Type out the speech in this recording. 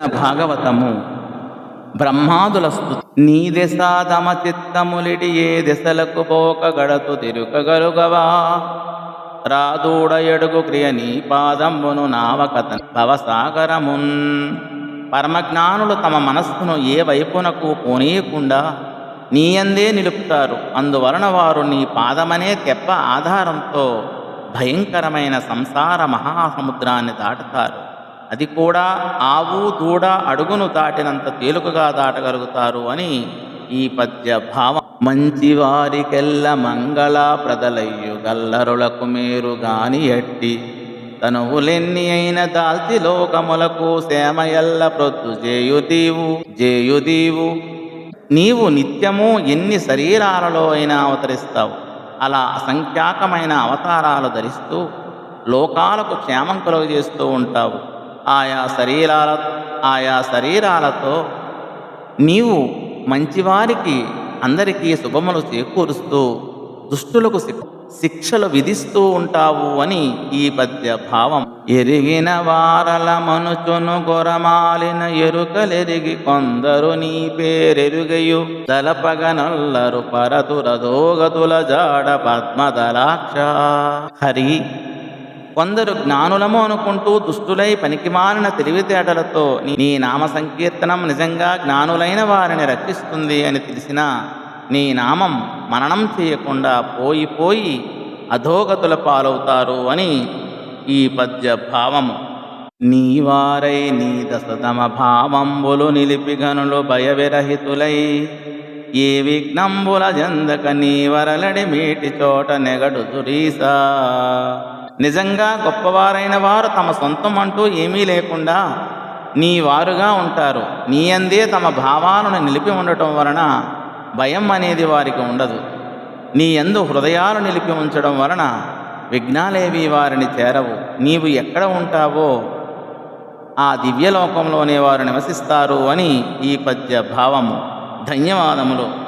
భాగవతము బ్రహ్మాదుల స్తుతి. నీ దెసాదమ చిత్తములిడి ఏ దెసలకు పోక గడతు తిరుకగలుగవా రాదూడ ఎడుగు క్రియ నీ పాదంబును నావకత భవసాగరమున్. పరమజ్ఞానులు తమ మనస్సును ఏ వైపునకు పోనీయకుండా నీయందే నిలుపుతారు. అందువలన వారు నీ పాదమనే తెప్ప ఆధారంతో భయంకరమైన సంసార మహాసముద్రాన్ని దాటుతారు. అది కూడా ఆవు దూడ అడుగును దాటినంత తేలికగా దాటగలుగుతారు అని ఈ పద్య భావం. మంచివారికెల్ల మంగళప్రదలయ్యు గల్లరులకు మేరు గాని ఎట్టి తనువులెన్ని అయిన దాల్చి లోకములకు సేమయల్ల ప్రొద్దు జేయుదీవు. నీవు నిత్యము ఎన్ని శరీరాలలో అయినా అవతరిస్తావు. అలా అసంఖ్యాకమైన అవతారాలు ధరిస్తూ లోకాలకు క్షేమం కలుగజేస్తూ ఉంటావు. ఆయా శరీరాలతో నీవు మంచివారికి అందరికీ శుభములు చేకూరుస్తూ దుష్టులకు శిక్షలు విధిస్తూ ఉంటావు అని ఈ పద్య భావం. ఎరిగిన వారల మనుచును గొరమాలిన ఎరుకలెరిగి కొందరు నీ పేరెరుగయు తలపగనొల్లరు పరతురదోగతుల జాడ పద్మదలాక్ష. హరి, కొందరు జ్ఞానులము అనుకుంటూ దుష్టులై పనికిమాలిన తెలివితేటలతో నీ నామ సంకీర్తనం నిజంగా జ్ఞానులైన వారిని రక్షిస్తుంది అని తెలిసినా నీ నామం మననం చేయకుండా పోయి అధోగతుల పాలవుతారు అని ఈ పద్య భావము. నీవారై నీ దశతమ భావంబులు నిలిపి గనులు భయవిరహితులై ఏ విఘ్నంబుల జందక నీ వరలడి మీటి చోట నెగడు దురీసా. నిజంగా గొప్పవారైన వారు తమ సొంతం అంటూ ఏమీ లేకుండా నీ వారుగా ఉంటారు. నీ అందే తమ భావాలను నిలిపి ఉండటం వలన భయం అనేది వారికి ఉండదు. నీ యందు హృదయాలు నిలిపి ఉంచడం వలన విఘ్నాలేవి వారిని చేరవు. నీవు ఎక్కడ ఉంటావో ఆ దివ్యలోకంలోనే వారు నివసిస్తారు అని ఈ పద్య భావము. ధన్యవాదములు.